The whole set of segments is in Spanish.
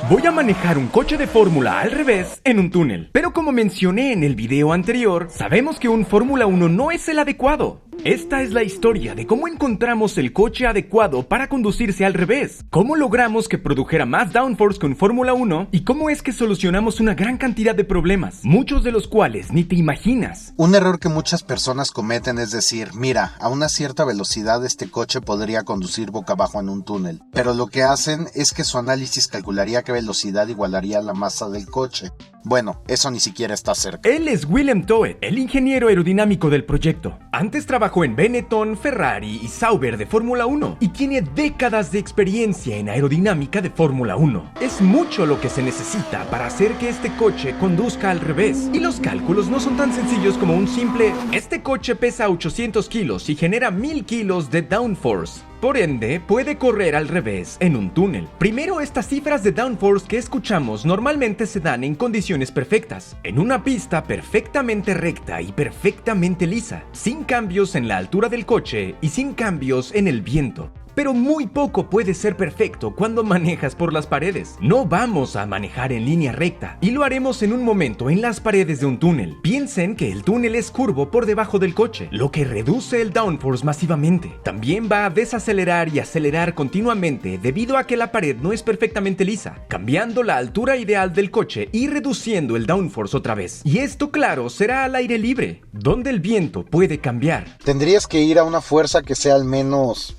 Voy a manejar un coche de fórmula al revés en un túnel. Pero como mencioné en el video anterior, sabemos que un Fórmula 1 no es el adecuado. Esta es la historia de cómo encontramos el coche adecuado para conducirse al revés, cómo logramos que produjera más downforce que un Fórmula 1 y cómo es que solucionamos una gran cantidad de problemas, muchos de los cuales ni te imaginas. Un error que muchas personas cometen es decir, mira, a una cierta velocidad este coche podría conducir boca abajo en un túnel, pero lo que hacen es que su análisis calcularía qué velocidad igualaría la masa del coche. Bueno, eso ni siquiera está cerca. Él es Willem Toet, el ingeniero aerodinámico del proyecto. Antes trabajó en Benetton, Ferrari y Sauber de Fórmula 1 y tiene décadas de experiencia en aerodinámica de Fórmula 1. Es mucho lo que se necesita para hacer que este coche conduzca al revés. Y los cálculos no son tan sencillos como un simple: este coche pesa 800 kilos y genera 1000 kilos de downforce. Por ende, puede correr al revés en un túnel. Primero, estas cifras de downforce que escuchamos normalmente se dan en condiciones perfectas, en una pista perfectamente recta y perfectamente lisa, sin cambios en la altura del coche y sin cambios en el viento. Pero muy poco puede ser perfecto cuando manejas por las paredes. No vamos a manejar en línea recta y lo haremos en un momento en las paredes de un túnel. Piensen que el túnel es curvo por debajo del coche, lo que reduce el downforce masivamente. También va a desacelerar y acelerar continuamente debido a que la pared no es perfectamente lisa, cambiando la altura ideal del coche y reduciendo el downforce otra vez. Y esto, claro, será al aire libre, donde el viento puede cambiar. Tendrías que ir a una fuerza que sea al menos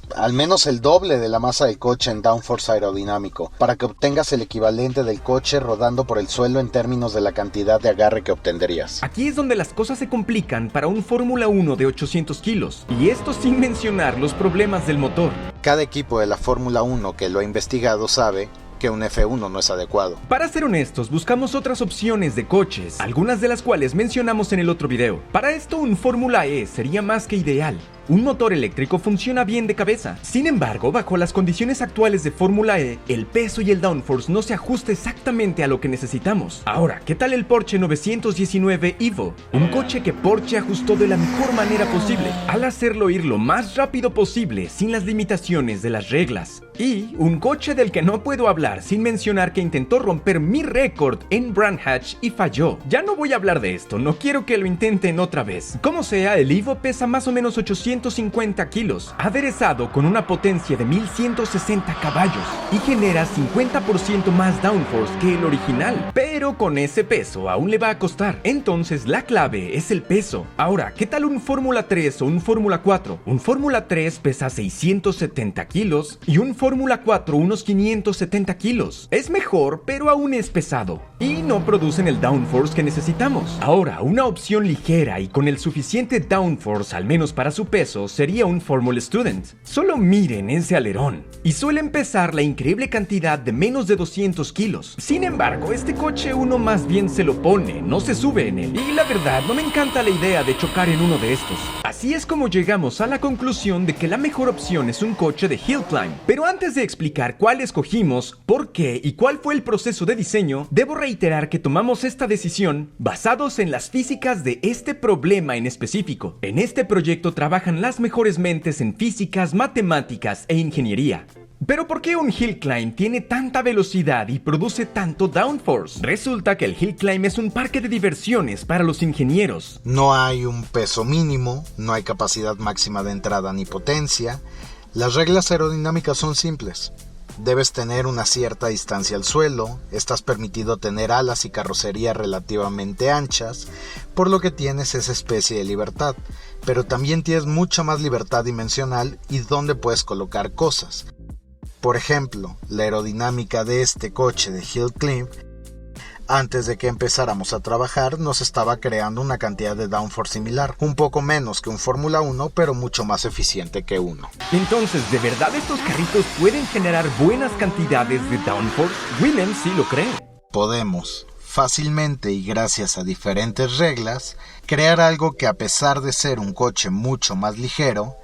el doble de la masa del coche en downforce aerodinámico, para que obtengas el equivalente del coche rodando por el suelo en términos de la cantidad de agarre que obtendrías. Aquí es donde las cosas se complican para un Fórmula 1 de 800 kilos, y esto sin mencionar los problemas del motor. Cada equipo de la Fórmula 1 que lo ha investigado sabe que un F1 no es adecuado. Para ser honestos, buscamos otras opciones de coches, algunas de las cuales mencionamos en el otro video. Para esto, un Fórmula E sería más que ideal. Un motor eléctrico funciona bien de cabeza. Sin embargo, bajo las condiciones actuales de Fórmula E, el peso y el downforce no se ajusta exactamente a lo que necesitamos. Ahora, ¿qué tal el Porsche 919 Evo? Un coche que Porsche ajustó de la mejor manera posible, al hacerlo ir lo más rápido posible sin las limitaciones de las reglas. Y un coche del que no puedo hablar sin mencionar que intentó romper mi récord en Brands Hatch y falló. Ya no voy a hablar de esto, no quiero que lo intenten otra vez. Como sea, el Evo pesa más o menos 850 kilos, aderezado con una potencia de 1160 caballos y genera 50% más downforce que el original. Pero con ese peso aún le va a costar. Entonces la clave es el peso. Ahora, ¿qué tal un Fórmula 3 o un Fórmula 4? Un Fórmula 3 pesa 670 kilos y un Fórmula 4 unos 570 kilos. Es mejor, pero aún es pesado y no producen el downforce que necesitamos. Ahora, una opción ligera y con el suficiente downforce, al menos para su peso, sería un Formula Student. Solo miren ese alerón. Y suele pesar la increíble cantidad de menos de 200 kilos. Sin embargo, este coche uno más bien se lo pone, no se sube en él. Y la verdad, no me encanta la idea de chocar en uno de estos. Así es como llegamos a la conclusión de que la mejor opción es un coche de hill climb. Pero antes de explicar cuál escogimos, por qué y cuál fue el proceso de diseño, debo reiterar que tomamos esta decisión basados en las físicas de este problema en específico. En este proyecto trabajan las mejores mentes en físicas, matemáticas e ingeniería. Pero ¿por qué un hill climb tiene tanta velocidad y produce tanto downforce? Resulta que el hill climb es un parque de diversiones para los ingenieros. No hay un peso mínimo, no hay capacidad máxima de entrada ni potencia. Las reglas aerodinámicas son simples. Debes tener una cierta distancia al suelo, estás permitido tener alas y carrocería relativamente anchas, por lo que tienes esa especie de libertad, pero también tienes mucha más libertad dimensional y dónde puedes colocar cosas. Por ejemplo, la aerodinámica de este coche de hill climb, antes de que empezáramos a trabajar, nos estaba creando una cantidad de downforce similar, un poco menos que un Fórmula 1, pero mucho más eficiente que uno. Entonces, ¿de verdad estos carritos pueden generar buenas cantidades de downforce? Willem sí lo cree. Podemos, fácilmente y gracias a diferentes reglas, crear algo que, a pesar de ser un coche mucho más ligero,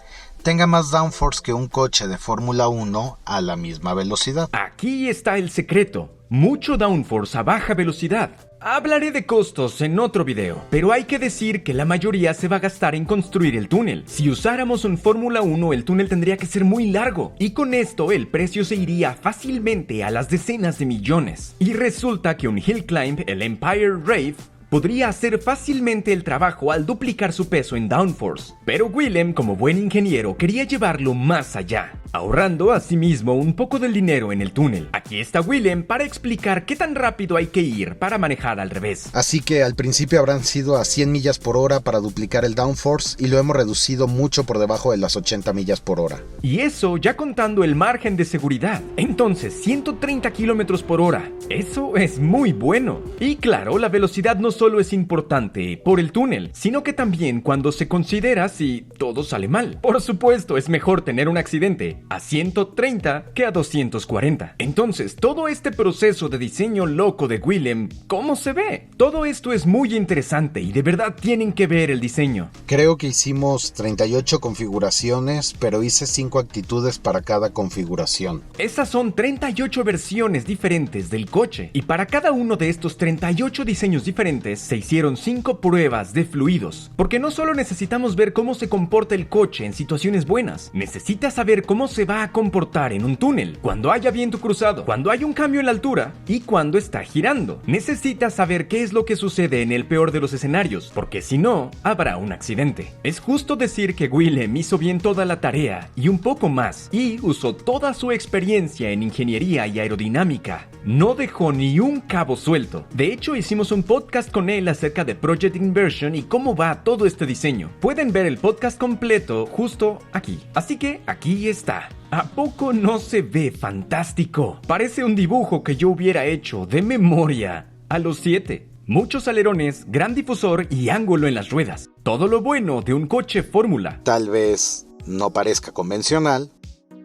tenga más downforce que un coche de Fórmula 1 a la misma velocidad. Aquí está el secreto. Mucho downforce a baja velocidad. Hablaré de costos en otro video, pero hay que decir que la mayoría se va a gastar en construir el túnel. Si usáramos un Fórmula 1, el túnel tendría que ser muy largo, y con esto el precio se iría fácilmente a las decenas de millones. Y resulta que un hill climb, el Empire Rave, podría hacer fácilmente el trabajo al duplicar su peso en downforce. Pero Willem, como buen ingeniero, quería llevarlo más allá, ahorrando asimismo un poco del dinero en el túnel. Aquí está Willem para explicar qué tan rápido hay que ir para manejar al revés. Así que al principio habrán sido a 100 millas por hora para duplicar el downforce y lo hemos reducido mucho por debajo de las 80 millas por hora. Y eso ya contando el margen de seguridad. Entonces, 130 kilómetros por hora. Eso es muy bueno. Y claro, la velocidad no solo es importante por el túnel, sino que también cuando se considera si todo sale mal. Por supuesto, es mejor tener un accidente a 130 que a 240. Entonces, todo este proceso de diseño loco de Willem, ¿cómo se ve? Todo esto es muy interesante y de verdad tienen que ver el diseño. Creo que hicimos 38 configuraciones, pero hice 5 actitudes para cada configuración. Esas son 38 versiones diferentes del coche, y para cada uno de estos 38 diseños diferentes se hicieron 5 pruebas de fluidos, porque no solo necesitamos ver cómo se comporta el coche en situaciones buenas, necesitas saber cómo se va a comportar en un túnel, cuando haya viento cruzado, cuando hay un cambio en la altura y cuando está girando. Necesitas saber qué es lo que sucede en el peor de los escenarios, porque si no, habrá un accidente. Es justo decir que Willem hizo bien toda la tarea y un poco más, y usó toda su experiencia en ingeniería y aerodinámica. No dejó ni un cabo suelto. De hecho, hicimos un podcast con él acerca de Project Inversion y cómo va todo este diseño. Pueden ver el podcast completo justo aquí. Así que aquí está. ¿A poco no se ve fantástico? Parece un dibujo que yo hubiera hecho de memoria a los 7. Muchos alerones, gran difusor y ángulo en las ruedas. Todo lo bueno de un coche fórmula. Tal vez no parezca convencional,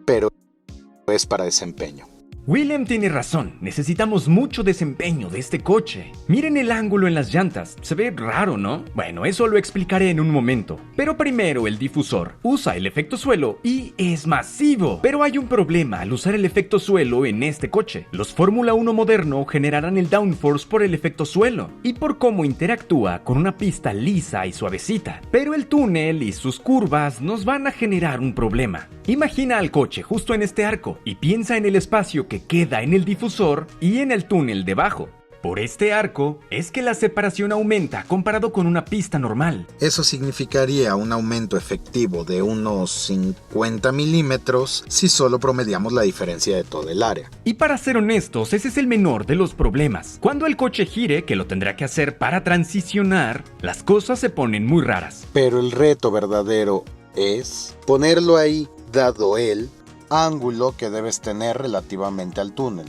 pero es para desempeño. Willem tiene razón, necesitamos mucho desempeño de este coche. Miren el ángulo en las llantas, se ve raro, ¿no? Bueno, eso lo explicaré en un momento. Pero primero el difusor. Usa el efecto suelo y es masivo. Pero hay un problema al usar el efecto suelo en este coche. Los Fórmula 1 moderno generarán el downforce por el efecto suelo y por cómo interactúa con una pista lisa y suavecita. Pero el túnel y sus curvas nos van a generar un problema. Imagina al coche justo en este arco y piensa en el espacio que queda en el difusor y en el túnel debajo. Por este arco es que la separación aumenta comparado con una pista normal. Eso significaría un aumento efectivo de unos 50 milímetros si solo promediamos la diferencia de todo el área. Y para ser honestos, ese es el menor de los problemas. Cuando el coche gire, que lo tendrá que hacer para transicionar, las cosas se ponen muy raras. Pero el reto verdadero es ponerlo ahí, dado el ángulo que debes tener relativamente al túnel.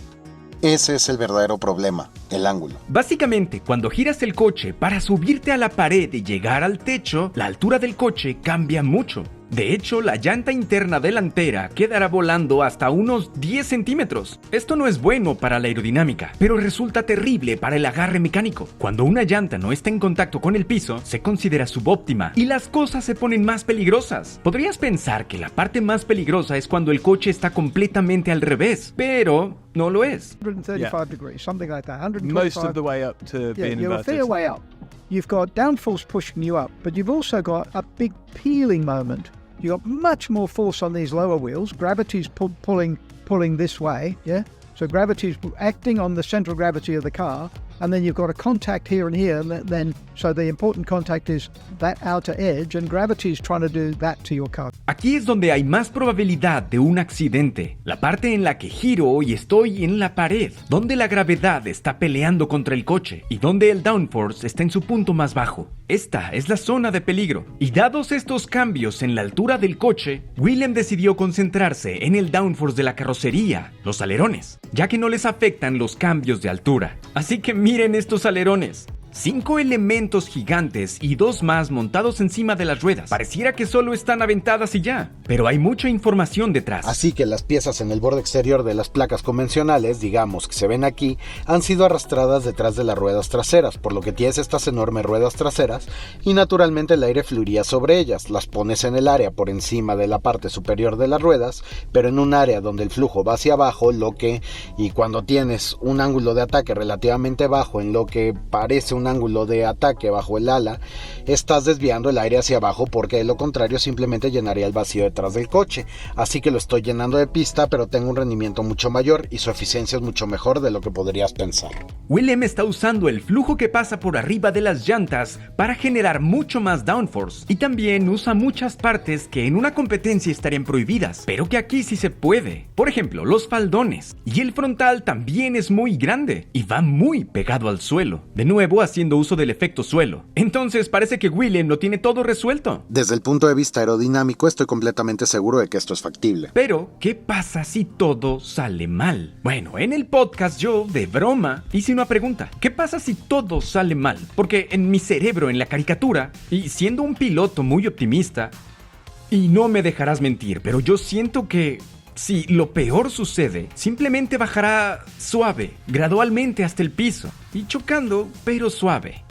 Ese es el verdadero problema, el ángulo. Básicamente, cuando giras el coche para subirte a la pared y llegar al techo, la altura del coche cambia mucho. De hecho, la llanta interna delantera quedará volando hasta unos 10 centímetros. Esto no es bueno para la aerodinámica, pero resulta terrible para el agarre mecánico. Cuando una llanta no está en contacto con el piso, se considera subóptima y las cosas se ponen más peligrosas. Podrías pensar que la parte más peligrosa es cuando el coche está completamente al revés, pero no lo es. 135 degrees, something like that. 125. Most of the way up to being you're a inverted. fair way up. You've got downforce pushing you up, but you've also got a big peeling moment. You've got much more force on these lower wheels. Gravity's pulling this way, yeah? So gravity's acting on the central gravity of the car, and then you've got a contact here and here, then so the important contact is that outer edge, and gravity's trying to do that to your car. Aquí es donde hay más probabilidad de un accidente, la parte en la que giro y estoy en la pared, donde la gravedad está peleando contra el coche y donde el downforce está en su punto más bajo. Esta es la zona de peligro. Y dados estos cambios en la altura del coche, Willem decidió concentrarse en el downforce de la carrocería, los alerones, ya que no les afectan los cambios de altura. Así que miren estos alerones. 5 elementos gigantes y 2 más montados encima de las ruedas. Pareciera que solo están aventadas y ya, pero hay mucha información detrás. Así que las piezas en el borde exterior de las placas convencionales, digamos que se ven aquí, han sido arrastradas detrás de las ruedas traseras, por lo que tienes estas enormes ruedas traseras y naturalmente el aire fluiría sobre ellas. Las pones en el área por encima de la parte superior de las ruedas, pero en un área donde el flujo va hacia abajo, y cuando tienes un ángulo de ataque relativamente bajo en lo que parece un ángulo de ataque bajo el ala, estás desviando el aire hacia abajo, porque de lo contrario simplemente llenaría el vacío detrás del coche. Así que lo estoy llenando de pista, pero tengo un rendimiento mucho mayor y su eficiencia es mucho mejor de lo que podrías pensar. Willem está usando el flujo que pasa por arriba de las llantas para generar mucho más downforce, y también usa muchas partes que en una competencia estarían prohibidas, pero que aquí sí se puede. Por ejemplo, los faldones, y el frontal también es muy grande y va muy pegado al suelo, de nuevo haciendo uso del efecto suelo. Entonces parece que Willem lo tiene todo resuelto. Desde el punto de vista aerodinámico estoy completamente seguro de que esto es factible. Pero, ¿qué pasa si todo sale mal? Bueno, en el podcast yo, de broma, hice una pregunta. ¿Qué pasa si todo sale mal? Porque en mi cerebro, en la caricatura, y siendo un piloto muy optimista, y no me dejarás mentir, pero yo siento que si lo peor sucede, simplemente bajará suave, gradualmente hasta el piso, y chocando, pero suave.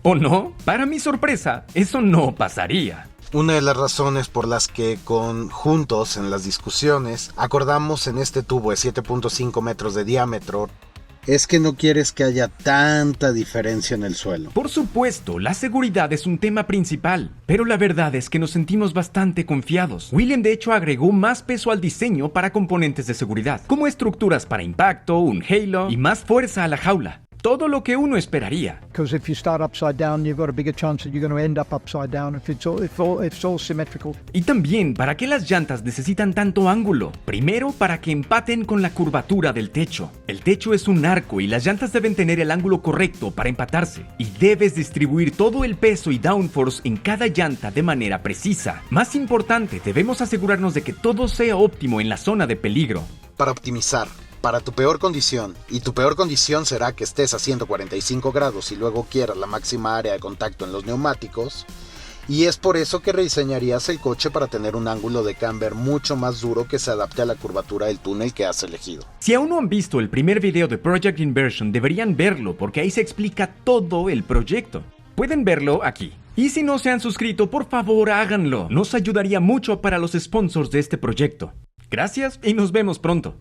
¿O no? Para mi sorpresa, eso no pasaría. Una de las razones por las que juntos en las discusiones acordamos en este tubo de 7.5 metros de diámetro es que no quieres que haya tanta diferencia en el suelo. Por supuesto, la seguridad es un tema principal, pero la verdad es que nos sentimos bastante confiados. Willem de hecho agregó más peso al diseño para componentes de seguridad, como estructuras para impacto, un halo y más fuerza a la jaula. Todo lo que uno esperaría. Because if you start upside down, you've got a bigger chance that you're going to end up upside down if it's all symmetrical. Y también, ¿para qué las llantas necesitan tanto ángulo? Primero, para que empaten con la curvatura del techo. El techo es un arco y las llantas deben tener el ángulo correcto para empatarse. Y debes distribuir todo el peso y downforce en cada llanta de manera precisa. Más importante, debemos asegurarnos de que todo sea óptimo en la zona de peligro. Para optimizar para tu peor condición, y tu peor condición será que estés a 145 grados y luego quieras la máxima área de contacto en los neumáticos, y es por eso que rediseñarías el coche para tener un ángulo de camber mucho más duro que se adapte a la curvatura del túnel que has elegido. Si aún no han visto el primer video de Project Inversion, deberían verlo porque ahí se explica todo el proyecto. Pueden verlo aquí. Y si no se han suscrito, por favor háganlo. Nos ayudaría mucho para los sponsors de este proyecto. Gracias y nos vemos pronto.